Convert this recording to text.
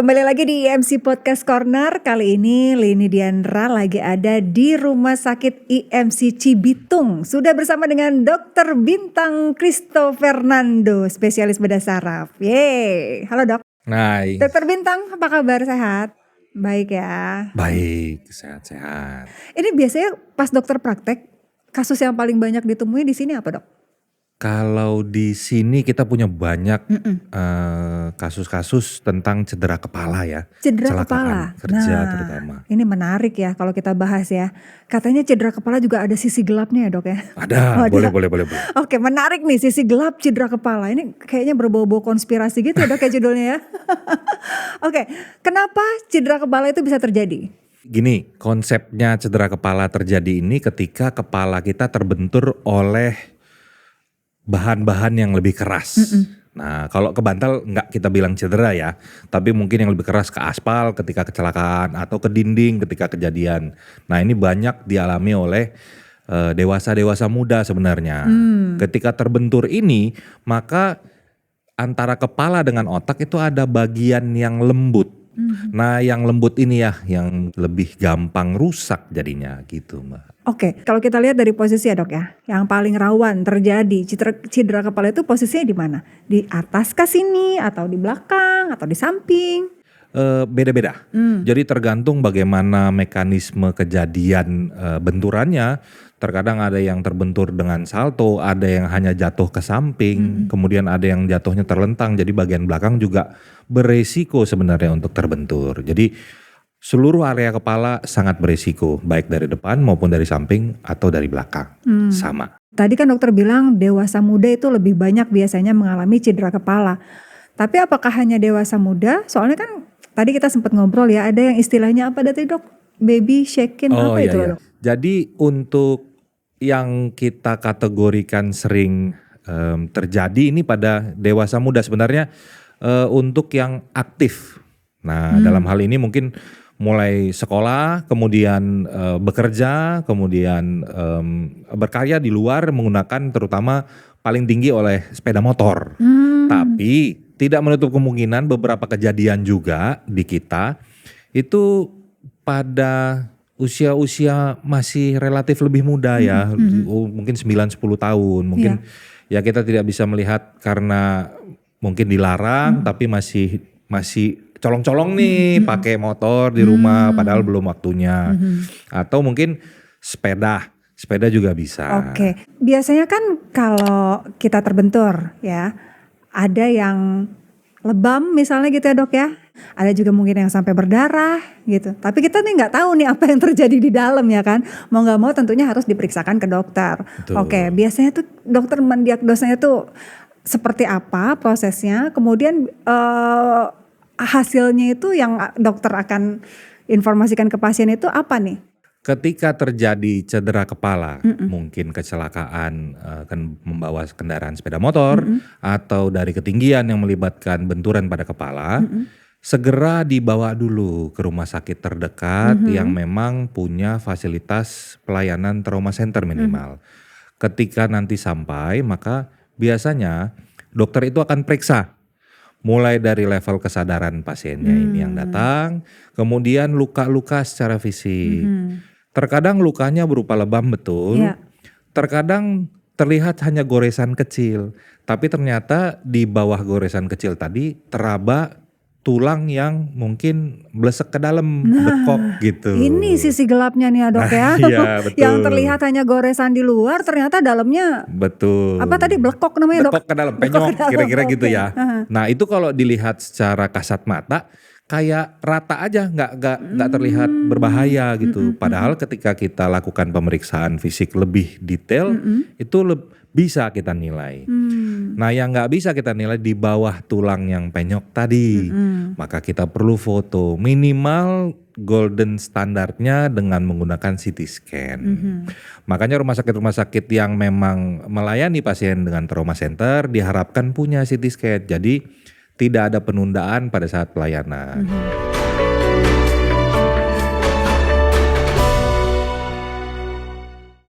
Kembali lagi di IMC Podcast Corner. Kali ini Lini Diandra lagi ada di Rumah Sakit IMC Cibitung. Sudah bersama dengan Dr. Bintang Cristo Fernando, spesialis bedah saraf. Yeay, halo dok. Hai. Dr. Bintang, apa kabar, sehat? Baik ya? Baik, sehat-sehat. Ini biasanya pas dokter praktek, kasus yang paling banyak ditemui di sini apa dok? Kalau di sini kita punya banyak kasus-kasus tentang cedera kepala ya. Cedera kepala. Kerja terutama. Ini menarik ya kalau kita bahas ya. Katanya cedera kepala juga ada sisi gelapnya ya dok ya. Ada, boleh. Oke, menarik nih sisi gelap cedera kepala. Ini kayaknya berbau-bau konspirasi gitu ya dok ya judulnya ya. Oke, kenapa cedera kepala itu bisa terjadi? Gini, konsepnya cedera kepala terjadi ini ketika kepala kita terbentur oleh bahan-bahan yang lebih keras. Nah, kalau ke bantal nggak kita bilang cedera ya, tapi mungkin yang lebih keras ke aspal ketika kecelakaan atau ke dinding ketika kejadian. Nah, ini banyak dialami oleh dewasa-dewasa muda sebenarnya. Ketika terbentur ini, maka antara kepala dengan otak itu ada bagian yang lembut. Nah, yang lembut ini ya yang lebih gampang rusak jadinya gitu, Mbak. Oke, kalau kita lihat dari posisi ya dok ya, yang paling rawan terjadi cedera kepala itu posisinya di mana? Di atas ke sini atau di belakang atau di samping? Beda-beda. Jadi tergantung bagaimana mekanisme kejadian benturannya. Terkadang ada yang terbentur dengan salto, ada yang hanya jatuh ke samping, kemudian ada yang jatuhnya terlentang. Jadi bagian belakang juga beresiko sebenarnya untuk terbentur. Jadi seluruh area kepala sangat beresiko, baik dari depan maupun dari samping atau dari belakang. Sama. Tadi kan dokter bilang dewasa muda itu lebih banyak biasanya mengalami cedera kepala. Tapi apakah hanya dewasa muda? Soalnya kan tadi kita sempat ngobrol ya, ada yang istilahnya apa tadi dok? Baby shaking apa itu dok? Jadi untuk yang kita kategorikan sering terjadi ini pada dewasa muda sebenarnya untuk yang aktif. Nah dalam hal ini mungkin mulai sekolah, kemudian bekerja, kemudian berkarya di luar menggunakan terutama paling tinggi oleh sepeda motor. Tapi tidak menutup kemungkinan beberapa kejadian juga di kita itu pada usia-usia masih relatif lebih muda ya, mungkin 9-10 tahun. Mungkin ya kita tidak bisa melihat karena mungkin dilarang tapi masih colong-colong nih pakai motor di rumah padahal belum waktunya. Atau mungkin sepeda juga bisa. Oke, biasanya kan kalau kita terbentur ya, ada yang lebam misalnya gitu ya dok ya. Ada juga mungkin yang sampai berdarah gitu. Tapi kita nih nggak tahu nih apa yang terjadi di dalam ya kan. Mau nggak mau tentunya harus diperiksakan ke dokter. Betul. Oke, biasanya tuh dokter mendiagnosanya tuh seperti apa prosesnya. Kemudian hasilnya itu yang dokter akan informasikan ke pasien itu apa nih? Ketika terjadi cedera kepala, mungkin kecelakaan kan membawa kendaraan sepeda motor atau dari ketinggian yang melibatkan benturan pada kepala, segera dibawa dulu ke rumah sakit terdekat yang memang punya fasilitas pelayanan trauma center minimal. Ketika nanti sampai, maka biasanya dokter itu akan periksa. Mulai dari level kesadaran pasiennya ini yang datang, kemudian luka-luka secara fisik. Terkadang lukanya berupa lebam betul, terkadang terlihat hanya goresan kecil. Tapi ternyata di bawah goresan kecil tadi teraba tulang yang mungkin blesek ke dalam, bekok gitu. Ini sisi gelapnya nih ya dok ya. Iya, betul. Yang terlihat hanya goresan di luar ternyata dalamnya. Betul. Apa tadi blekok namanya dok? Bekok ke dalam, penyok kira-kira gitu ya. Nah itu kalau dilihat secara kasat mata kayak rata aja, nggak terlihat berbahaya gitu. Padahal ketika kita lakukan pemeriksaan fisik lebih detail itu bisa kita nilai. Nah yang nggak bisa kita nilai di bawah tulang yang penyok tadi. Maka kita perlu foto minimal golden standarnya dengan menggunakan CT scan. Makanya rumah sakit yang memang melayani pasien dengan trauma center diharapkan punya CT scan. Jadi tidak ada penundaan pada saat pelayanan.